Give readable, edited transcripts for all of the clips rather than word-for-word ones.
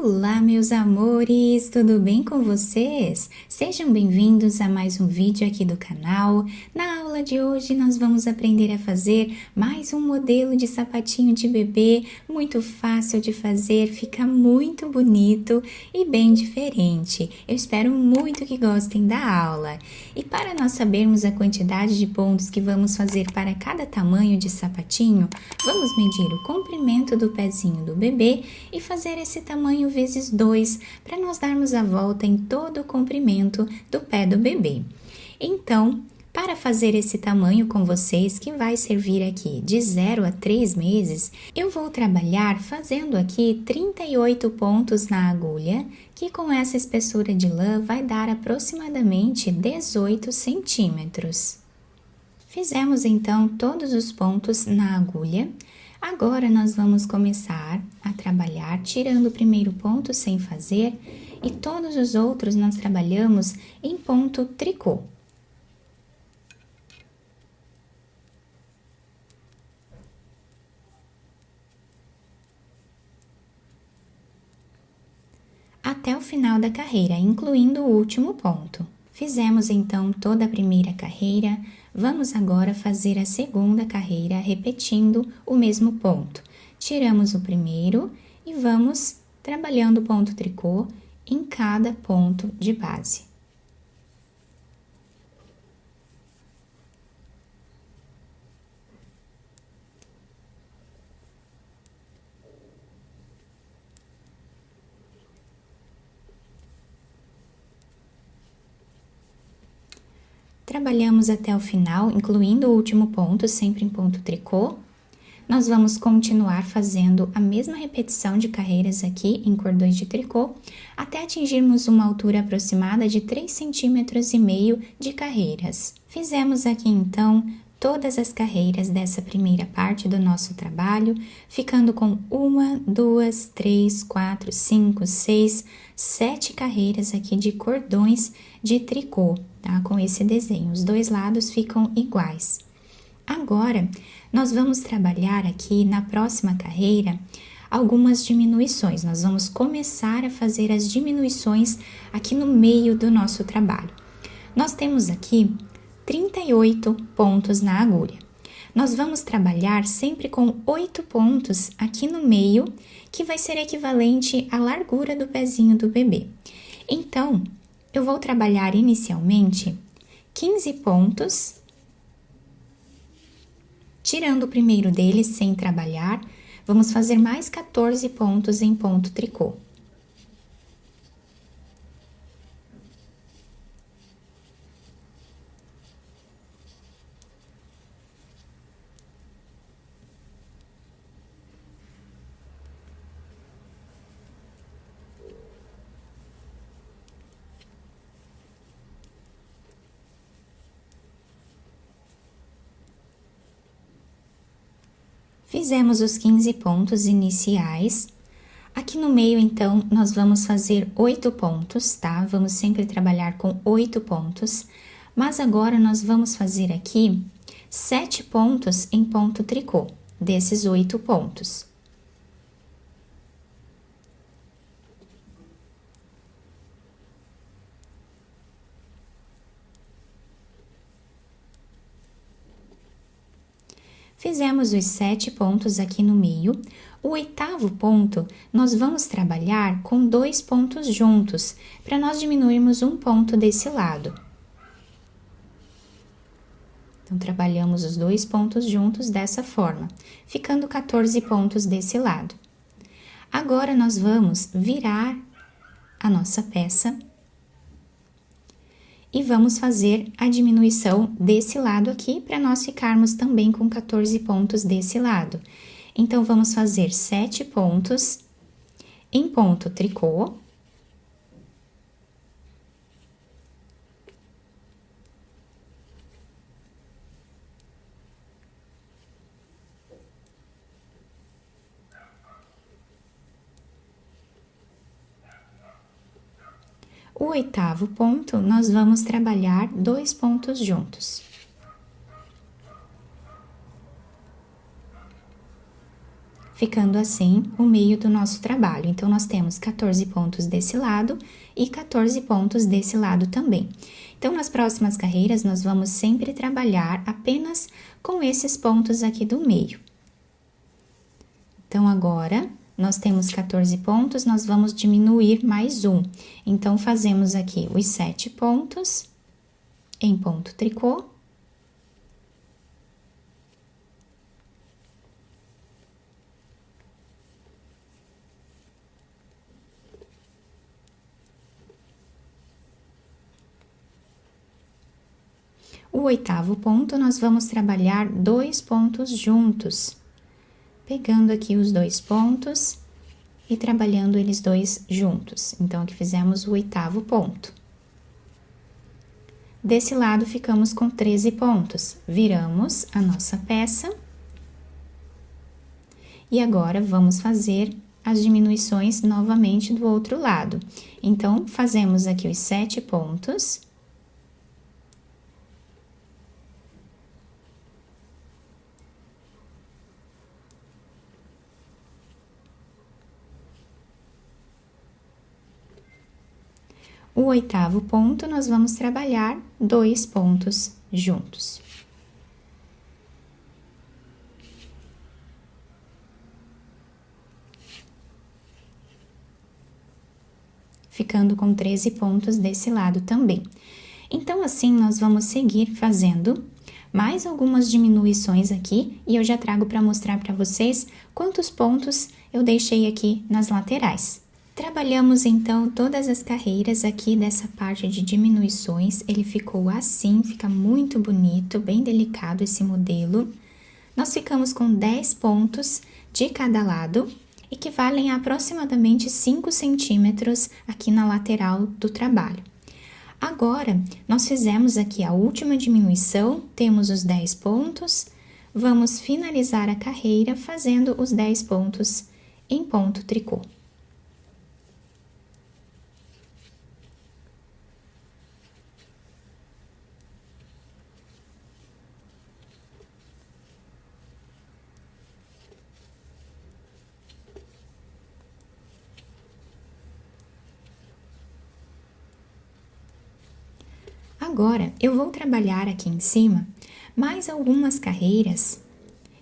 Olá, meus amores! Tudo bem com vocês? Sejam bem-vindos a mais um vídeo aqui do canal. Na aula de hoje, nós vamos aprender a fazer mais um modelo de sapatinho de bebê, muito fácil de fazer, fica muito bonito e bem diferente. Eu espero muito que gostem da aula. E para nós sabermos a quantidade de pontos que vamos fazer para cada tamanho de sapatinho, vamos medir o comprimento do pezinho do bebê e fazer esse tamanho vezes 2 para nós darmos a volta em todo o comprimento do pé do bebê. Então, para fazer esse tamanho com vocês, que vai servir aqui de 0 a 3 meses, eu vou trabalhar fazendo aqui 38 pontos na agulha, que com essa espessura de lã vai dar aproximadamente 18 centímetros. Fizemos então todos os pontos na agulha. Agora, nós vamos começar a trabalhar tirando o primeiro ponto sem fazer e todos os outros nós trabalhamos em ponto tricô. Até o final da carreira, incluindo o último ponto. Fizemos então toda a primeira carreira, vamos agora fazer a segunda carreira repetindo o mesmo ponto. Tiramos o primeiro e vamos trabalhando o ponto tricô em cada ponto de base. Trabalhamos até o final, incluindo o último ponto, sempre em ponto tricô. Nós vamos continuar fazendo a mesma repetição de carreiras aqui em cordões de tricô, até atingirmos uma altura aproximada de 3,5 cm de carreiras. Fizemos aqui então todas as carreiras dessa primeira parte do nosso trabalho, ficando com 1, 2, 3, 4, 5, 6, 7 carreiras aqui de cordões de tricô, tá? Com esse desenho, os dois lados ficam iguais. Agora, nós vamos trabalhar aqui na próxima carreira algumas diminuições. Nós vamos começar a fazer as diminuições aqui no meio do nosso trabalho. Nós temos aqui 38 pontos na agulha. Nós vamos trabalhar sempre com 8 pontos aqui no meio, que vai ser equivalente à largura do pezinho do bebê. Então, eu vou trabalhar inicialmente 15 pontos, tirando o primeiro deles sem trabalhar, vamos fazer mais 14 pontos em ponto tricô. Fizemos os 15 pontos iniciais. Aqui no meio, então, nós vamos fazer 8 pontos, tá? Vamos sempre trabalhar com 8 pontos. Mas agora, nós vamos fazer aqui 7 pontos em ponto tricô, desses 8 pontos. Fizemos os 7 pontos aqui no meio. O 8º ponto, nós vamos trabalhar com 2 pontos juntos, para nós diminuirmos um ponto desse lado. Então, trabalhamos os 2 pontos juntos dessa forma, ficando 14 pontos desse lado. Agora, nós vamos virar a nossa peça e vamos fazer a diminuição desse lado aqui, para nós ficarmos também com 14 pontos desse lado. Então, vamos fazer 7 pontos em ponto tricô. O 8º ponto, nós vamos trabalhar 2 pontos juntos. ficando assim o meio do nosso trabalho. Então, nós temos 14 pontos desse lado e 14 pontos desse lado também. Então, nas próximas carreiras, nós vamos sempre trabalhar apenas com esses pontos aqui do meio. Então, agora, nós temos 14 pontos, nós vamos diminuir mais um. Então, fazemos aqui os 7 pontos em ponto tricô. O 8º ponto, nós vamos trabalhar 2 pontos juntos, pegando aqui os 2 pontos e trabalhando eles 2 juntos. Então, aqui fizemos o 8º ponto. Desse lado, ficamos com 13 pontos. Viramos a nossa peça. E agora, vamos fazer as diminuições novamente do outro lado. Então, fazemos aqui os 7 pontos. O 8º ponto, nós vamos trabalhar 2 pontos juntos. Ficando com 13 pontos desse lado também. Então, assim, nós vamos seguir fazendo mais algumas diminuições aqui e eu já trago para mostrar para vocês quantos pontos eu deixei aqui nas laterais. Trabalhamos, então, todas as carreiras aqui dessa parte de diminuições. Ele ficou assim, fica muito bonito, bem delicado esse modelo. Nós ficamos com 10 pontos de cada lado, equivalem a aproximadamente 5 centímetros aqui na lateral do trabalho. Agora, nós fizemos aqui a última diminuição, temos os 10 pontos, vamos finalizar a carreira fazendo os 10 pontos em ponto tricô. Agora, eu vou trabalhar aqui em cima mais algumas carreiras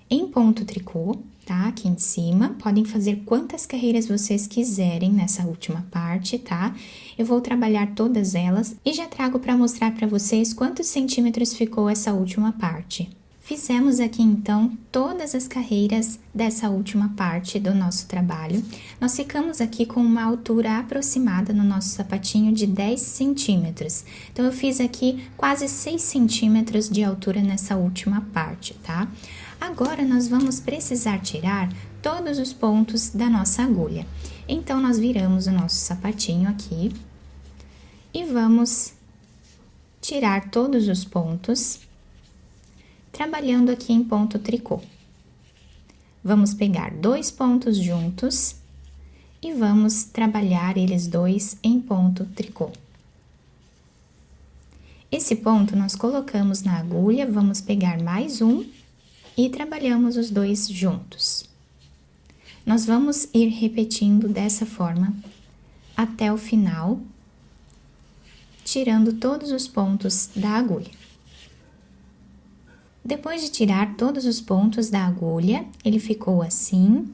em ponto tricô, tá? Aqui em cima, podem fazer quantas carreiras vocês quiserem nessa última parte, tá? Eu vou trabalhar todas elas e já trago para mostrar para vocês quantos centímetros ficou essa última parte. Fizemos aqui, então, todas as carreiras dessa última parte do nosso trabalho. Nós ficamos aqui com uma altura aproximada no nosso sapatinho de 10 centímetros. Então, eu fiz aqui quase 6 centímetros de altura nessa última parte, tá? Agora, nós vamos precisar tirar todos os pontos da nossa agulha. Então, nós viramos o nosso sapatinho aqui e vamos tirar todos os pontos, trabalhando aqui em ponto tricô. Vamos pegar 2 pontos juntos e vamos trabalhar eles 2 em ponto tricô. Esse ponto nós colocamos na agulha, vamos pegar mais um e trabalhamos os 2 juntos. Nós vamos ir repetindo dessa forma até o final, tirando todos os pontos da agulha. Depois de tirar todos os pontos da agulha, ele ficou assim,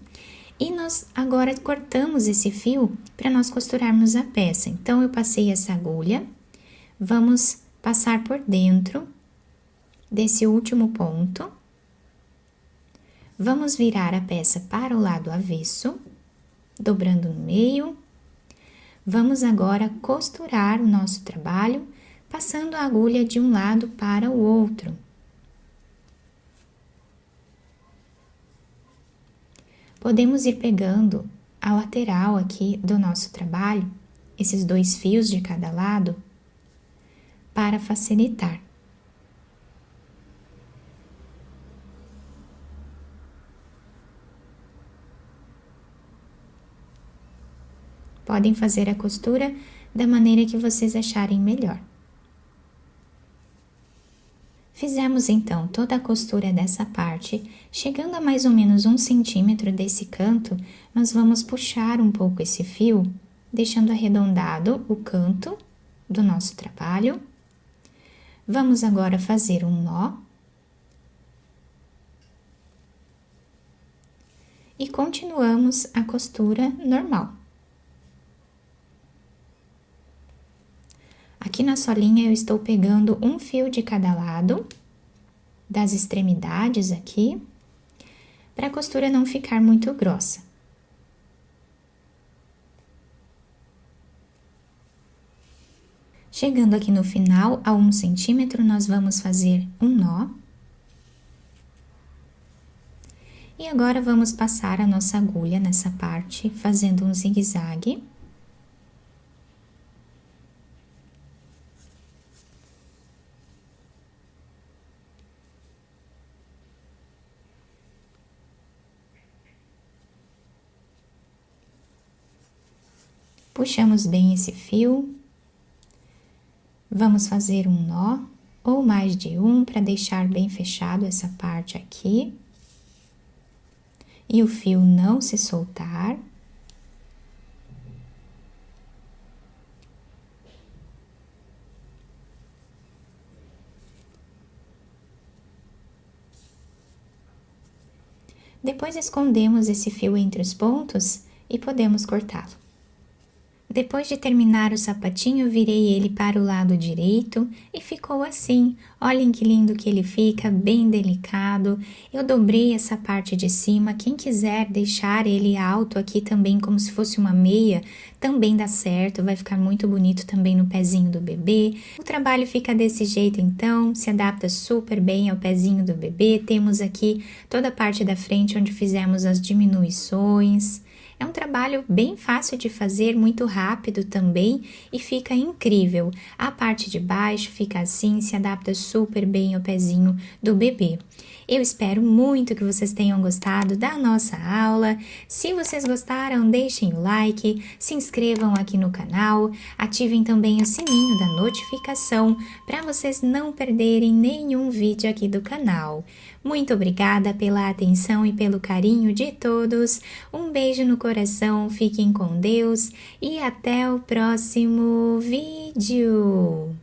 e nós agora cortamos esse fio para nós costurarmos a peça. Então, eu passei essa agulha, vamos passar por dentro desse último ponto, vamos virar a peça para o lado avesso, dobrando no meio. Vamos agora costurar o nosso trabalho, passando a agulha de um lado para o outro. Podemos ir pegando a lateral aqui do nosso trabalho, esses 2 fios de cada lado, para facilitar. Podem fazer a costura da maneira que vocês acharem melhor. Fizemos então toda a costura dessa parte, chegando a mais ou menos 1 centímetro desse canto, nós vamos puxar um pouco esse fio, deixando arredondado o canto do nosso trabalho. Vamos agora fazer um nó. E continuamos a costura normal. Aqui na solinha eu estou pegando um fio de cada lado, das extremidades aqui, para a costura não ficar muito grossa. Chegando aqui no final, a 1 centímetro, nós vamos fazer um nó. E agora, vamos passar a nossa agulha nessa parte, fazendo um zigue-zague. Puxamos bem esse fio. Vamos fazer um nó, ou mais de um, para deixar bem fechado essa parte aqui. E o fio não se soltar. Depois escondemos esse fio entre os pontos e podemos cortá-lo. Depois de terminar o sapatinho, virei ele para o lado direito e ficou assim. Olhem que lindo que ele fica, bem delicado. Eu dobrei essa parte de cima. Quem quiser deixar ele alto aqui também, como se fosse uma meia, também dá certo. Vai ficar muito bonito também no pezinho do bebê. O trabalho fica desse jeito então, se adapta super bem ao pezinho do bebê. Temos aqui toda a parte da frente onde fizemos as diminuições. É um trabalho bem fácil de fazer, muito rápido também e fica incrível. A parte de baixo fica assim, se adapta super bem ao pezinho do bebê. Eu espero muito que vocês tenham gostado da nossa aula. Se vocês gostaram, deixem o like, se inscrevam aqui no canal, ativem também o sininho da notificação para vocês não perderem nenhum vídeo aqui do canal. Muito obrigada pela atenção e pelo carinho de todos. Um beijo no coração, fiquem com Deus e até o próximo vídeo.